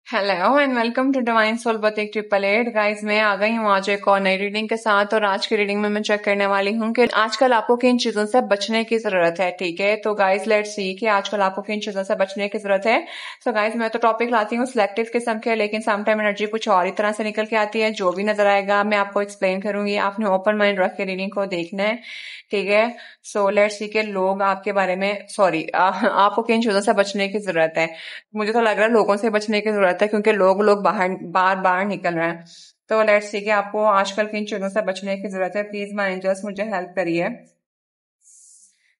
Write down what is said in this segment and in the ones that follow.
Hello and welcome to divine soul बतेक 888 guys. मैं आ गई हूँ आज एक और नई रीडिंग के साथ। और आज की रीडिंग में मैं चेक करने वाली हूँ कि आजकल आपको किन चीजों से बचने की जरूरत है। ठीक है, तो गाइस लेट्स सी कि आजकल आपको किन चीजों से बचने की जरूरत है। सो गाइस, मैं तो टॉपिक लाती हूँ सिलेक्टिव किस्म के, लेकिन समटाइम एनर्जी कुछ और ही तरह से निकल के आती है। जो भी नजर आएगा मैं आपको एक्सप्लेन करूंगी, आपने ओपन माइंड रख के रीडिंग को देखना है। ठीक है, सो लेट्स सी के लोग आपके बारे में आपको किन चीजों से बचने की जरूरत है। मुझे तो लग रहा है लोगों से बचने की जरूरत है, क्योंकि लोग बार बार निकल रहे हैं। तो लेट्स सी कि आपको आजकल किन चीजों से बचने की जरूरत है। प्लीज माय एंजल्स मुझे हेल्प करिए।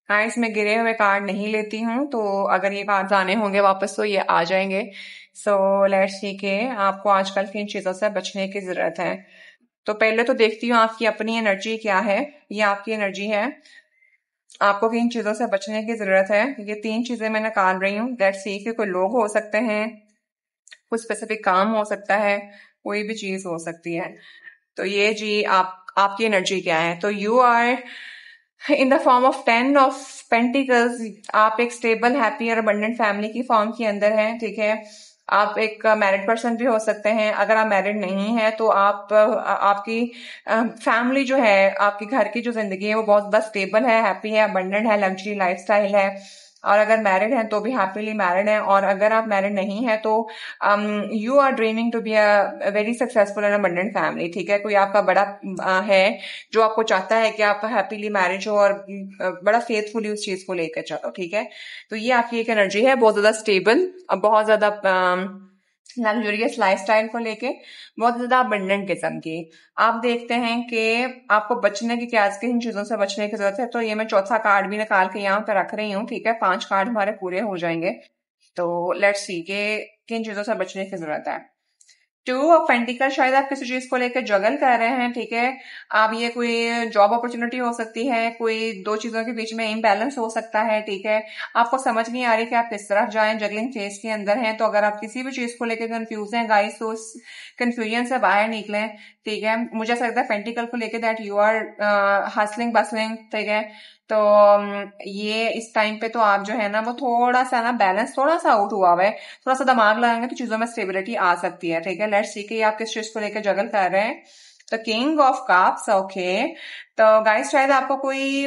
गाइस, मैं गिरे हुए कार्ड नहीं लेती हूँ, तो अगर ये कार्ड आने होंगे वापस तो ये आ जाएंगे। सो लेट्स सी के आपको आजकल किन चीजों से बचने की जरूरत है। तो पहले तो देखती हूँ आपकी अपनी एनर्जी क्या है। ये आपकी एनर्जी है, आपको किन चीजों से बचने की जरूरत है। ये 3 चीजें मैं निकाल रही हूँ। लेट्स सी कि कोई लोग हो सकते हैं, कुछ स्पेसिफिक काम हो सकता है, कोई भी चीज हो सकती है। तो ये जी आपकी एनर्जी क्या है। तो you are in the form of 10 of pentacles. आप एक स्टेबल हैप्पी और अबंडेंट फैमिली की फॉर्म के अंदर हैं। ठीक है, आप एक मैरिड पर्सन भी हो सकते हैं। अगर आप मैरिड नहीं है तो आपकी फैमिली जो है, आपके घर की जो जिंदगी है वो बहुत ज्यादा स्टेबल है, हैप्पी है, अबंडेंट है, लग्जरी लाइफस्टाइल है। और अगर मैरिड हैं तो भी हैप्पीली मैरिड हैं। और अगर आप मैरिड नहीं है तो you are dreaming to be a very successful and abundant family. ठीक है, कोई आपका बड़ा है जो आपको चाहता है कि आप हैप्पीली मैरिज हो और बड़ा फेथफुली उस चीज को लेकर चलो। ठीक है, तो ये आपकी एक एनर्जी है, बहुत ज्यादा स्टेबल, बहुत ज्यादा लग्जरियस लाइफस्टाइल को लेके, बहुत ज्यादा अबंडेंट किस्म की। आप देखते हैं कि आपको बचने की क्या, किन चीजों से बचने की जरूरत है। तो ये मैं चौथा कार्ड भी निकाल के यहाँ पे रख रही हूँ। ठीक है, 5 कार्ड हमारे पूरे हो जाएंगे। तो लेट्स सी के किन चीजों से बचने की जरूरत है। 2 ऑफ पेंटिकल, शायद आप किसी चीज को लेकर जगल कर रहे हैं। ठीक है, आप ये कोई जॉब अपॉर्चुनिटी हो सकती है, कोई 2 चीजों के बीच में इम्बैलेंस हो सकता है। ठीक है, आपको समझ नहीं आ रही कि आप किस तरफ जाएं, जगलिंग फेज के अंदर हैं। तो अगर आप किसी भी चीज को लेकर कंफ्यूज हैं गाइस, तो उस कंफ्यूजन से बाहर निकलें। ठीक है, मुझे ऐसा लगता है पेंटिकल को लेकर that you are hustling bustling. ठीक है, तो ये इस टाइम पे तो आप जो है ना वो थोड़ा सा ना बैलेंस थोड़ा सा आउट हुआ हुआ है। थोड़ा सा दिमाग लगाएंगे तो चीजों में स्टेबिलिटी आ सकती है। ठीक है, लेट्स सी कि आप किस चीज को लेकर जगल कर रहे हैं। तो किंग ऑफ कप्स, ओके। तो गाइस, शायद आपको कोई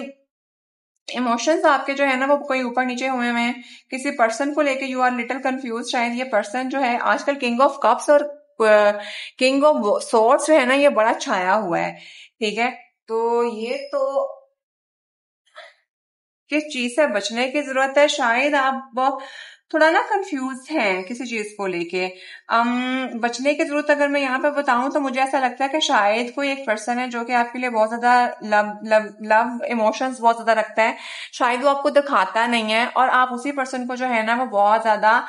इमोशंस आपके जो है ना वो कोई ऊपर नीचे हुए हैं। किसी पर्सन को लेके यू आर लिटिल कंफ्यूज। शायद ये पर्सन जो है आजकल किंग ऑफ कप्स और किंग ऑफ सोर्ड्स जो है ना ये बड़ा छाया हुआ है। ठीक है, तो ये तो किस चीज से बचने की जरूरत है। शायद आप थोड़ा ना कंफ्यूज हैं किसी चीज को लेके। बचने की जरूरत अगर मैं यहाँ पे बताऊं तो मुझे ऐसा लगता है कि शायद कोई एक पर्सन है जो कि आपके लिए बहुत ज्यादा लव लव लव इमोशंस बहुत ज्यादा रखता है। शायद वो आपको दिखाता नहीं है और आप उसी पर्सन को जो है ना वो बहुत ज्यादा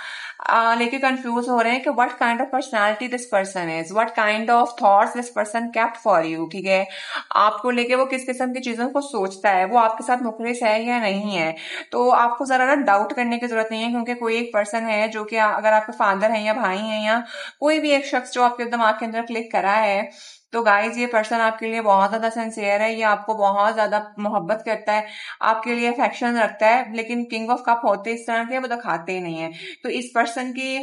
लेके कंफ्यूज हो रहे हैं कि what kind of personality this person is, what kind of thoughts this person kept for you. ठीक है, आपको लेके वो किस किस्म की चीजों को सोचता है, वो आपके साथ मुखलिस है या नहीं है। तो आपको जरा ना डाउट करने की जरूरत नहीं है, क्योंकि कोई एक पर्सन है जो कि अगर आपके फादर हैं या भाई हैं या कोई भी एक शख्स जो आपके दिमाग के अंदर क्लिक करा है, तो गाइज ये पर्सन आपके लिए बहुत ज्यादा सिंसियर है। ये आपको बहुत ज्यादा मोहब्बत करता है, आपके लिए अफेक्शन रखता है। लेकिन किंग ऑफ कप होते इस तरह के, वो तो खाते ही नहीं है। तो इस पर्सन की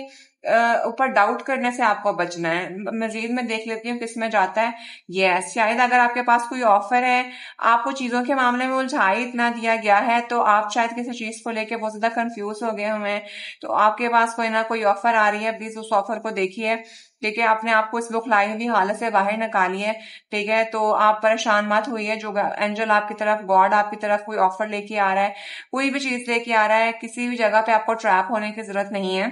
ऊपर डाउट करने से आपको बचना है। मजीद में देख लेती हूँ किस में जाता है। यस, शायद अगर आपके पास कोई ऑफर है, आपको चीजों के मामले में उलझाई इतना दिया गया है, तो आप शायद किसी चीज को लेके बहुत ज्यादा कंफ्यूज हो गए हुए हैं। तो आपके पास कोई ना कोई ऑफर आ रही है, प्लीज उस ऑफर को देखिए। ठीक है, अपने आप को इस बुखलाई हुई हालत से बाहर निकालिए। ठीक है, तो आप परेशान मत होइए। जो एंजल आपकी तरफ, गॉड आपकी तरफ कोई ऑफर लेके आ रहा है, कोई भी चीज लेके आ रहा है, किसी भी जगह पे आपको ट्रैप होने की जरूरत नहीं है।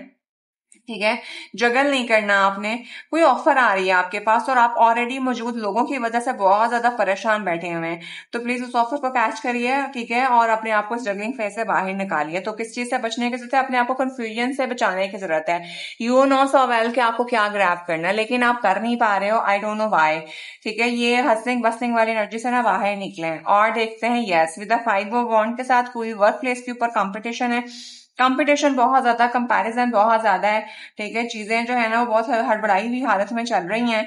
ठीक है, जगल नहीं करना आपने। कोई ऑफर आ रही है आपके पास और आप ऑलरेडी मौजूद लोगों की वजह से बहुत ज्यादा परेशान बैठे हुए हैं, तो प्लीज उस ऑफर को कैच करिए। ठीक है, और अपने आप को इस जगलिंग फेज से बाहर निकालिए। तो किस चीज से बचने की जरूरत है, अपने आप को कंफ्यूजन से बचाने की जरूरत है। यू नो सो वेल कि आपको क्या ग्रैब करना है, लेकिन आप कर नहीं पा रहे हो। I don't know why. ठीक है, ये हसलिंग बसलिंग वाली एनर्जी से ना बाहर निकले। और देखते हैं, यस, विद द 5 ऑफ वॉन्ड के साथ कोई वर्क प्लेस के ऊपर कंपटीशन है, कंपटीशन बहुत ज्यादा, कंपैरिजन बहुत ज्यादा है, ठीक है। चीजें जो है ना वो बहुत हड़बड़ाई हुई हालत में चल रही हैं।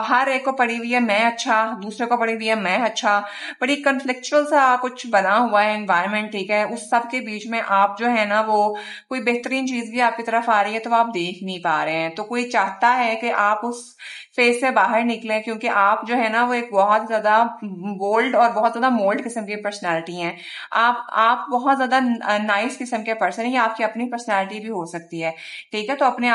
हर एक को पड़ी हुई है मैं अच्छा, दूसरे को पड़ी हुई है मैं अच्छा, बड़ी कन्फ्लिक्चुअल सा कुछ बना हुआ है एनवायरनमेंट, ठीक है। उस सब के बीच में आप जो है ना वो कोई बेहतरीन चीज भी आपकी तरफ आ रही है तो आप देख नहीं पा रहे हैं। तो कोई चाहता है कि आप उस फेज से बाहर निकले, क्योंकि आप जो है ना वो एक बहुत ज्यादा बोल्ड और बहुत ज्यादा मोल्ड किस्म की पर्सनैलिटी है। आप बहुत ज्यादा नाइस किस्म के पर्सन है, ये आपकी अपनी पर्सनैलिटी भी हो सकती है, ठीक है। तो आपने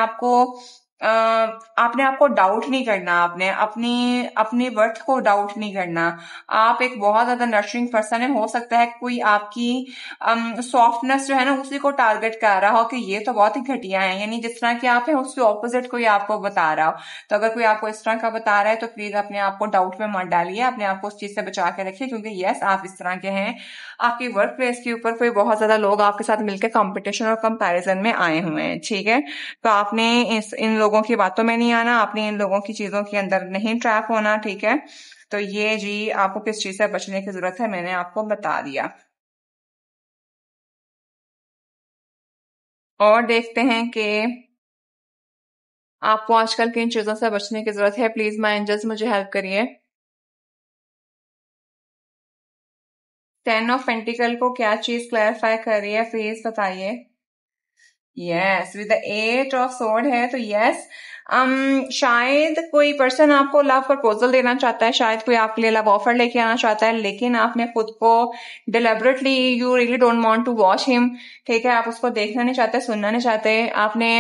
आपको डाउट नहीं करना, आपने अपनी अपनी वर्थ को डाउट नहीं करना। आप एक बहुत ज्यादा नर्चरिंग पर्सन है, हो सकता है कोई आपकी सॉफ्टनेस जो है ना उसी को टारगेट कर रहा हो कि ये तो बहुत ही घटिया है, यानी जिस तरह की आप है उसके ऑपोजिट कोई आपको बता रहा हो। तो अगर कोई आपको इस तरह का बता रहा है तो प्लीज अपने आप को डाउट में मत डालिए, अपने आप को उस चीज से बचा के रखिए, क्योंकि यस आप इस तरह के हैं। आपकी वर्क प्लेस के ऊपर कोई बहुत ज्यादा लोग आपके साथ मिलकर कंपटीशन और कंपैरिजन में आए हुए हैं, ठीक है। तो आपने इन लोगों की बातों में नहीं आना, आपने इन लोगों की चीजों के अंदर नहीं ट्रैप होना, ठीक है। तो ये जी आपको किस चीज से बचने की जरूरत है मैंने आपको बता दिया। और देखते हैं कि आपको आजकल किन चीजों से बचने की जरूरत है। प्लीज माय एंजल्स मुझे हेल्प करिए। 10 ऑफ पेंटिकल को क्या चीज क्लैरिफाई कर रही है, प्लीज बताइए। Yes, with the 8 of sword है तो यस, शायद कोई पर्सन आपको लव प्रपोजल देना चाहता है, शायद कोई आपके लिए लव ऑफर लेके आना चाहता है, लेकिन आपने खुद को deliberately you really don't want to watch him, ठीक है। आप उसको देखना नहीं चाहते, सुनना नहीं चाहते, आपने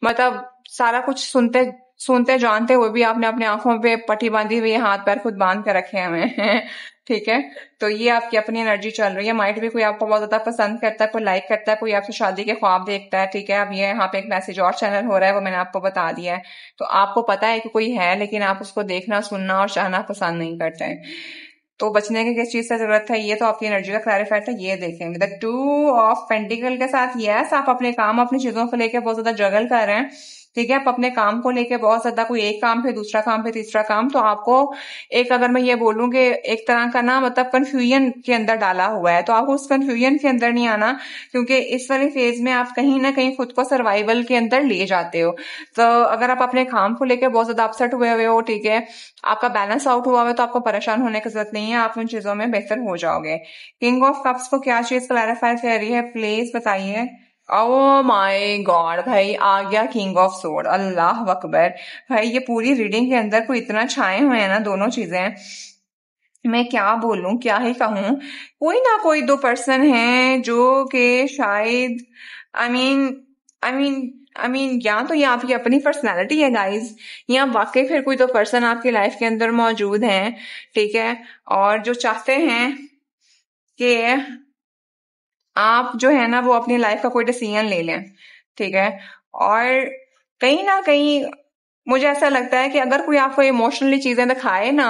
मतलब सारा कुछ सुनते सुनते जानते हुए भी आपने अपनी आंखों पे पट्टी बांधी हुई है, हाथ पैर खुद बांध के रखे हुए हैं ठीक है। तो ये आपकी अपनी एनर्जी चल रही है। माइट भी कोई आपको बहुत ज्यादा पसंद करता है, कोई लाइक करता है, कोई आपसे शादी के ख्वाब देखता है, ठीक है। अब ये यहाँ पे एक मैसेज और चैनल हो रहा है, वो मैंने आपको बता दिया है। तो आपको पता है कि कोई है, लेकिन आप उसको देखना सुनना और चाहना पसंद नहीं करते हैं। तो बचने की किस चीज से जरूरत है, ये तो आपकी एनर्जी का क्लैरिफाई था। ये देखेंगे द 2 ऑफ पेंटिकल के साथ, यस आप अपने काम अपनी चीजों को लेकर बहुत ज्यादा जगल कर रहे हैं, ठीक है। आप अपने काम को लेके बहुत ज्यादा, कोई एक काम पे दूसरा काम पे तीसरा काम, तो आपको एक, अगर मैं ये बोलूं कि एक तरह का ना मतलब कंफ्यूजन के अंदर डाला हुआ है, तो आपको उस कंफ्यूजन के अंदर नहीं आना, क्योंकि इस वाले फेज में आप कहीं ना कहीं खुद को सर्वाइवल के अंदर ले जाते हो। तो अगर आप अपने काम को लेकर बहुत ज्यादा अपसेट हुए हो, ठीक है, आपका बैलेंस आउट हुआ है, तो आपको परेशान होने की जरूरत नहीं है, आप उन चीजों में बेहतर हो जाओगे। किंग ऑफ कप्स को क्या चीज क्लैरिफाई कर रही है, प्लीज बताइए। ओ माय गॉड भाई, आ गया किंग ऑफ सोर्ड, अल्लाह अकबर। भाई ये पूरी रीडिंग के अंदर कोई इतना छाए हुए हैं ना दोनों चीजें, मैं क्या बोलूं क्या ही कहूं। कोई ना कोई दो पर्सन हैं जो कि शायद, आई मीन आई मीन या तो ये आपकी अपनी पर्सनालिटी है गाइस, या वाकई फिर कोई तो पर्सन आपकी लाइफ के अंदर मौजूद है, ठीक है। और जो चाहते हैं कि आप जो है ना वो अपनी लाइफ का कोई डिसीजन ले लें, ठीक है। और कहीं ना कहीं मुझे ऐसा लगता है कि अगर कोई आपको इमोशनली चीजें दिखाए ना,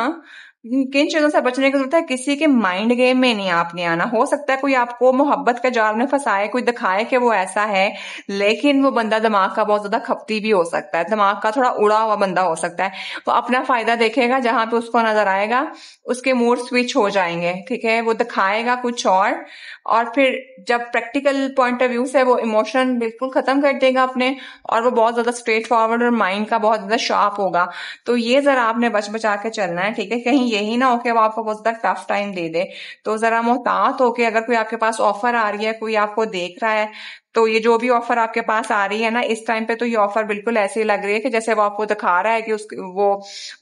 किन चीजों से बचने की जरूरत है, किसी के माइंड गेम में नहीं आपने आना। हो सकता है कोई आपको मोहब्बत के जाल में फंसाए, कोई दिखाए कि वो ऐसा है, लेकिन वो बंदा दिमाग का बहुत ज्यादा खपती भी हो सकता है, दिमाग का थोड़ा उड़ा हुआ बंदा हो सकता है। वो अपना फायदा देखेगा, जहां पे उसको नजर आएगा उसके मूड स्विच हो जाएंगे, ठीक है। वो दिखाएगा कुछ और फिर जब प्रैक्टिकल पॉइंट ऑफ व्यू से वो इमोशन बिल्कुल खत्म कर देगा अपने, और वो बहुत ज्यादा स्ट्रेट फॉरवर्ड और माइंड का बहुत ज्यादा शार्प होगा। तो ये जरा आपने बच बचा के चलना है, ठीक है। कहीं यही ना हो कि वो आपको बहुत ज्यादा टफ टाइम दे दे। तो जरा मोहतात होके, अगर कोई आपके पास ऑफर आ रही है, कोई आपको देख रहा है, तो ये जो भी ऑफर आपके पास आ रही है ना इस टाइम पे, तो ये ऑफर बिल्कुल ऐसी लग रही है कि जैसे वो आपको दिखा रहा है कि वो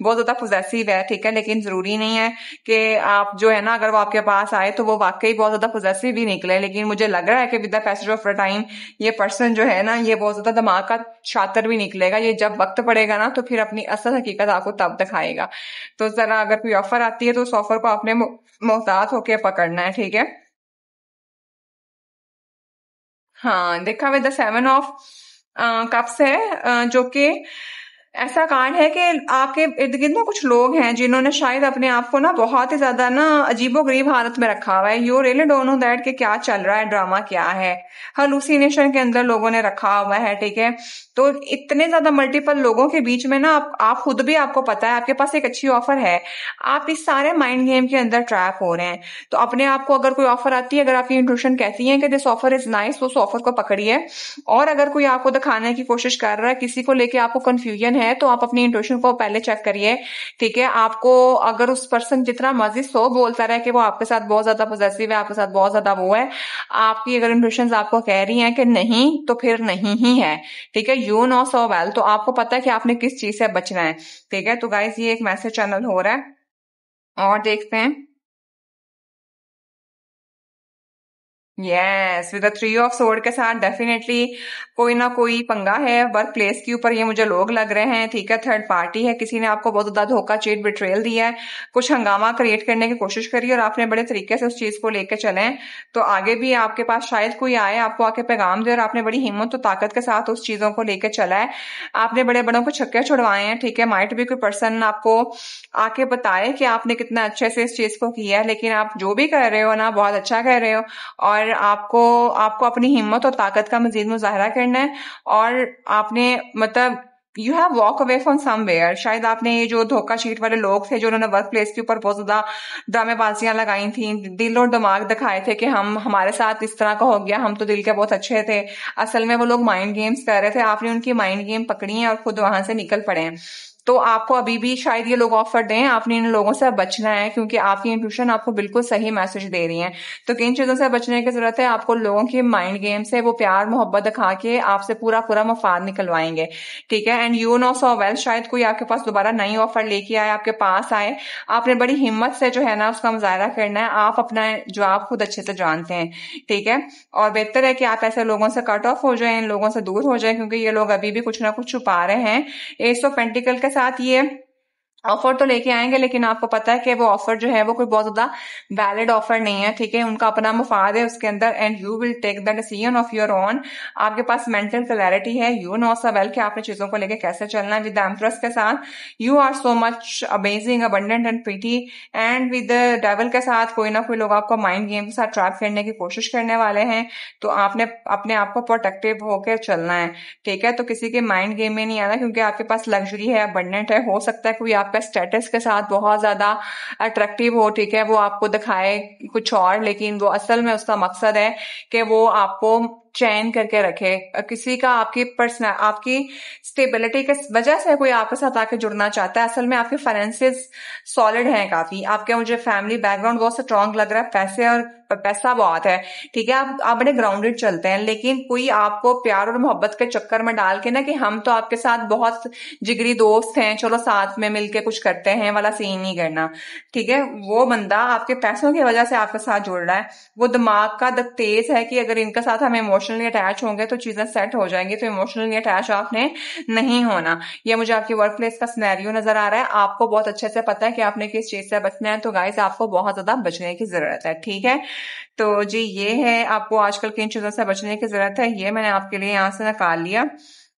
बहुत ज्यादा पोजेसिव है, ठीक है। लेकिन जरूरी नहीं है कि आप जो है ना, अगर वो आपके पास आए तो वो वाकई बहुत ज्यादा पोजेसिव भी निकले। लेकिन मुझे लग रहा है कि with the passage of time ये पर्सन जो है ना, ये बहुत ज्यादा दिमाग का शातिर भी निकलेगा। ये जब वक्त पड़ेगा ना तो फिर अपनी असल हकीकत आपको तब दिखाएगा। तो जरा अगर कोई ऑफर आती है तो उस ऑफर को आपने मोहतात होकर पकड़ना है, ठीक है। हाँ, देखा, विद द 7 ऑफ कप्स है, जो कि ऐसा कार्ड है कि आपके इर्द गिर्द ना कुछ लोग हैं जिन्होंने शायद अपने आप को ना बहुत ही ज्यादा ना अजीबोगरीब हालत में रखा हुआ है। You really don't know that कि क्या चल रहा है, ड्रामा क्या है। हालुसिनेशन के अंदर लोगों ने रखा हुआ है, ठीक है। तो इतने ज्यादा मल्टीपल लोगों के बीच में ना आप खुद भी, आपको पता है आपके पास एक अच्छी ऑफर है, आप इस सारे माइंड गेम के अंदर ट्रैप हो रहे हैं। तो अपने आप को अगर कोई ऑफर आती है, अगर आपकी इंट्यूशन कहती है कि दिस ऑफर इज नाइस, तो उस ऑफर को पकड़िए। और अगर कोई आपको दिखाने की कोशिश कर रहा है, किसी को लेके आपको कंफ्यूजन है, तो आप अपनी इंट्यूशन को पहले चेक करिए, ठीक है। आपको अगर उस पर्सन जितना मर्जी सो बोलता रहे कि वो आपके साथ बहुत ज्यादा पॉजेसिव है, आपके साथ बहुत ज्यादा वो है, आपकी अगर इंट्यूशन आपको कह रही हैं कि नहीं, तो फिर नहीं ही है, ठीक है। यू नो सो वेल, तो आपको पता है कि आपने किस चीज से बचना है, ठीक है। तो गाइस ये एक मैसेज चैनल हो रहा है और देखते हैं। Yes, with three of sword के साथ डेफिनेटली कोई ना कोई पंगा है वर्क प्लेस के ऊपर, ये मुझे लोग लग रहे हैं, ठीक है। थर्ड पार्टी है, किसी ने आपको बहुत ज्यादा धोखा, चीट, बिट्रेल दिया है, कुछ हंगामा क्रिएट करने की कोशिश करी और आपने बड़े तरीके से उस चीज को लेकर चले। तो आगे भी आपके पास शायद कोई आए, आपको आके पैगाम दे और आपने बड़ी हिम्मत और ताकत के साथ उस चीजों को लेकर चला है। आपने बड़े बड़ों को छक्के छुड़वाए हैं, ठीक है। माइट भी कोई पर्सन आपको आके बताए कि आपने कितना अच्छे से इस चीज को किया है, लेकिन आप जो भी कर रहे हो ना, बहुत अच्छा कर रहे हो। और आपको आपको अपनी हिम्मत और ताकत का मजीद मुजाहरा करना है। और आपने मतलब you have walk away from somewhere. शायद आपने ये जो धोखा चीट वाले लोग थे, जो उन्होंने वर्क प्लेस के ऊपर बहुत ज्यादा ड्रामेबाजियां लगाई थी, दिल और दिमाग दिखाए थे कि हम हमारे साथ इस तरह का हो गया, हम तो दिल के बहुत अच्छे थे, असल में वो लोग माइंड गेम्स कर रहे थे। आपने उनकी माइंड गेम पकड़ी है और खुद वहां से निकल पड़े हैं। तो आपको अभी भी शायद ये लोग ऑफर दें, आपने इन लोगों से बचना है, क्योंकि आपकी इंट्यूशन आपको बिल्कुल सही मैसेज दे रही है। तो किन चीजों से बचने की जरूरत है, आपको लोगों के माइंड गेम से, वो प्यार मोहब्बत दिखा के आपसे पूरा पूरा मफाद निकलवाएंगे, ठीक है। And you know so well, शायद कोई आपके पास दोबारा नई ऑफर लेके आए, आपके पास आए, आपने बड़ी हिम्मत से जो है ना उसका मुजाहरा करना है। आप अपना जवाब खुद अच्छे से जानते हैं, ठीक है। और बेहतर है कि आप ऐसे लोगों से कट ऑफ हो जाएं, इन लोगों से दूर हो जाएं, क्योंकि ये लोग अभी भी कुछ ना कुछ छुपा रहे हैं। एस ऑफ पेंटिकल के साथ ये ऑफर तो लेके आएंगे, लेकिन आपको पता है कि वो ऑफर जो है वो कोई बहुत ज्यादा वैलिड ऑफर नहीं है, ठीक है। उनका अपना मुफाद है उसके अंदर, and you will take the decision of your own. आपके पास मेंटल क्लैरिटी है, यू नो सो वेल कि आपने चीजों को लेके कैसे चलना है। विद द एम्प्रेस के साथ you are so much amazing, abundant and pretty. And with the devil के साथ कोई ना कोई लोग आपको माइंड गेम के साथ ट्रैप करने की कोशिश करने वाले हैं, तो आपने अपने आप को प्रोटेक्टिव होकर चलना है, ठीक है। तो किसी के माइंड गेम में नहीं आना, क्योंकि आपके पास लग्जरी है, अबंडेंट है। हो सकता है कोई आपका स्टेटस के साथ बहुत ज्यादा अट्रैक्टिव हो, ठीक है, वो आपको दिखाए कुछ और, लेकिन वो असल में उसका मकसद है कि वो आपको चैन करके रखे। किसी का आपकी पर्सनल, आपकी स्टेबिलिटी की वजह से कोई आपके साथ आके जुड़ना चाहता है। असल में आपके फाइनेंसेस सॉलिड हैं काफी, आपके मुझे फैमिली बैकग्राउंड बहुत स्ट्रॉन्ग लग रहा है, पैसे और पैसा बहुत है, ठीक है। आप बड़े ग्राउंडेड चलते हैं, लेकिन कोई आपको प्यार और मोहब्बत के चक्कर में डाल के ना कि हम तो आपके साथ बहुत जिगरी दोस्त हैं, चलो साथ में मिलके कुछ करते हैं वाला सीन नहीं करना, ठीक है। वो बंदा आपके पैसों की वजह से आपके साथ जुड़ रहा है, वो दिमाग का तेज है कि अगर इनके साथ हम इमोशनली अटैच होंगे तो चीजें सेट हो जाएंगी। तो इमोशनली अटैच आपने नहीं होना। ये मुझे आपकी वर्क प्लेस का सिनेरियो नजर आ रहा है, आपको बहुत अच्छे से पता है कि आपने किस चीज से बचना है। तो गाइस आपको बहुत ज्यादा बचने की जरूरत है, ठीक है। तो जी ये है, आपको आजकल किन चीजों से बचने की जरूरत है, ये मैंने आपके लिए यहाँ से निकाल लिया।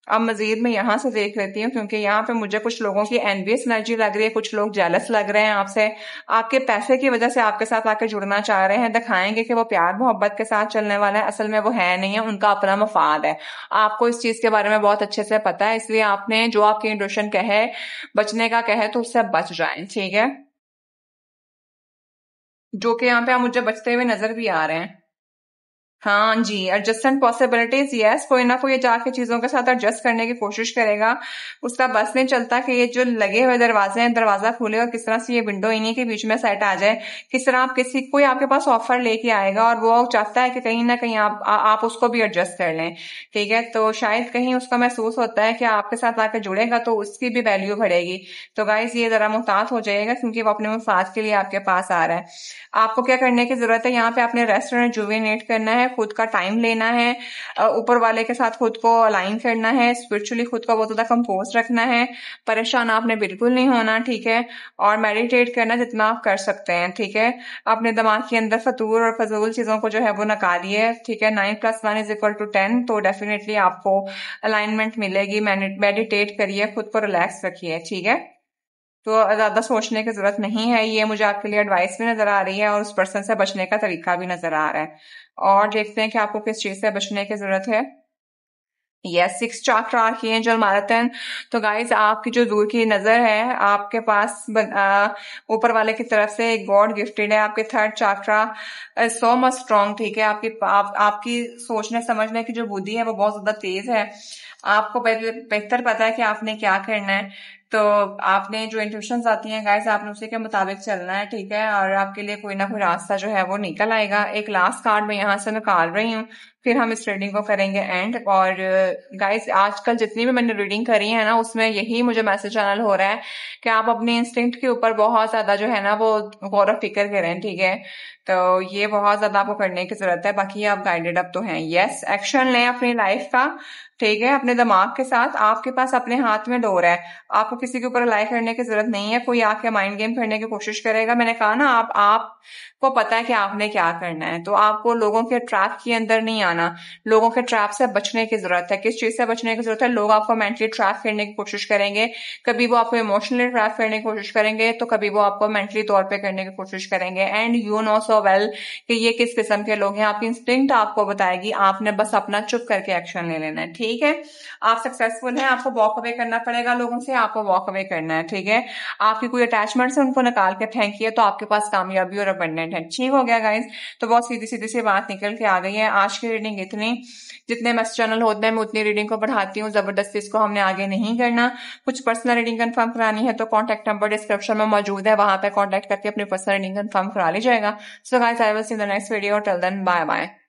अब मजीद मैं यहाँ से देख लेती हूँ, क्योंकि यहाँ पे मुझे कुछ लोगों की एनवियस एनर्जी लग रही है, कुछ लोग जेलस लग रहे हैं आपसे, आपके पैसे की वजह से आपके साथ आके जुड़ना चाह रहे हैं, दिखाएंगे कि वो प्यार मोहब्बत के साथ चलने वाला है, असल में वो है नहीं है, उनका अपना मफाद है। आपको इस चीज के बारे में बहुत अच्छे से पता है, इसलिए आपने जो आपकी इंट्यूशन कहे, बचने का कहे, तो उससे बच जाए, ठीक है। जो कि यहाँ पे आप मुझे बचते हुए नजर भी आ रहे हैं। हाँ जी, एडजस्टमेंट पॉसिबिलिटीज, यस, कोई ना कोई जाके चीजों के साथ एडजस्ट करने की कोशिश करेगा। उसका बस नहीं चलता कि ये जो लगे हुए दरवाजे हैं, दरवाजा खुले और किस तरह से ये विंडो इन्हीं के बीच में सेट आ जाए। किस तरह आप किसी कोई आपके पास ऑफर लेके आएगा और वो चाहता है कि कहीं ना कहीं आप उसको भी एडजस्ट कर लें, ठीक है। तो शायद कहीं उसका महसूस होता है कि आपके साथ आकर जुड़ेगा तो उसकी भी वैल्यू बढ़ेगी। तो गाइस ये जरा मुहतात हो जाएगा, क्योंकि वो अपने मुफाद के लिए आपके पास आ रहा है। आपको क्या करने की जरूरत है, यहाँ पे आपने रेस्ट और रिजुविनेट करना है, खुद का टाइम लेना है, ऊपर वाले के साथ खुद को अलाइन करना है, स्पिरिचुअली खुद को बहुत ज्यादा कंपोज रखना है, परेशान आपने बिल्कुल नहीं होना, ठीक है। और मेडिटेट करना जितना आप कर सकते हैं, ठीक है। अपने दिमाग के अंदर फतूर और फजूल चीजों को जो है वो निकालिए, ठीक है। 9+1 = 10, तो डेफिनेटली आपको अलाइनमेंट मिलेगी। मेडिटेट करिए, खुद को रिलैक्स रखिए, ठीक है। तो ज्यादा सोचने की जरूरत नहीं है, ये मुझे आपके लिए एडवाइस भी नजर आ रही है और उस पर्सन से बचने का तरीका भी नजर आ रहा है। और देखते हैं कि आपको किस चीज से बचने की जरूरत है। यस, 6 चाक्रा की एंजल मैराथन। तो गाइज आपकी जो दूर की नजर है आपके पास ऊपर वाले की तरफ से एक गॉड गिफ्टेड है। आपके 3rd chakra so much strong, ठीक है। आपकी सोचने समझने की जो बुद्धि है वो बहुत ज्यादा तेज है। आपको बेहतर पता है कि आपने क्या करना है। तो आपने जो इंट्यूशंस आती हैं गाइस, आपने उसी के मुताबिक चलना है, ठीक है। और आपके लिए कोई ना कोई रास्ता जो है वो निकल आएगा। एक लास्ट कार्ड मैं यहाँ से निकाल रही हूँ, फिर हम इस रीडिंग को करेंगे एंड। और गाइस आजकल जितनी भी मैंने रीडिंग करी है ना, उसमें यही मुझे मैसेज चैनल हो रहा है कि आप अपने इंस्टिंक्ट के ऊपर बहुत ज्यादा जो है ना वो गौर व फिक्र करें, ठीक है। तो ये बहुत ज्यादा आपको करने की जरूरत है। बाकी आप गाइडेड अप तो हैं। यस, एक्शन लें अपनी लाइफ का, ठीक है। अपने दिमाग के साथ, आपके पास अपने हाथ में डोर है, आपको किसी के ऊपर रिलाई करने की जरूरत नहीं है। कोई आके माइंड गेम करने की कोशिश करेगा, मैंने कहा ना, आपको पता है कि आपने क्या करना है। तो आपको लोगों के ट्रैप के अंदर नहीं आना, लोगों के ट्रैप से बचने की जरूरत है। किस चीज से बचने की जरूरत है? लोग आपको मेंटली ट्रैप करने की कोशिश करेंगे, कभी वो आपको इमोशनली ट्रैप करने की कोशिश करेंगे, तो कभी वो आपको मेंटली तौर पे करने की कोशिश करेंगे। And you know so well कि ये किस किस्म के लोग हैं। आपकी इंस्टिंक्ट आपको बताएगी, आपने बस अपना चुप करके एक्शन ले लेना है, ठीक है। आप सक्सेसफुल हैं, आपको वॉक अवे करना पड़ेगा लोगों से, आपको वॉक अवे करना है, ठीक है। आपकी कोई अटैचमेंट है उनको निकाल के फेंकिए, तो आपके पास कामयाबी और अबंडेंट है। ठीक हो गया गाइस। तो बहुत सीधी सीधी सी बात निकल के आ गई है। आज की रीडिंग इतनी, जितने मैसेज चैनल होते हैं मैं उतनी रीडिंग को बढ़ाती हूँ, जबरदस्ती इसको हमने आगे नहीं करना। कुछ पर्सनल रीडिंग कंफर्म करानी है तो कॉन्टैक्ट नंबर डिस्क्रिप्शन में मौजूद है, वहां पे कॉन्टैक्ट करके अपनी पर्सनल रीडिंग कंफर्म करा लीजिएगा। So guys, I will see in the next video. Till then, bye bye.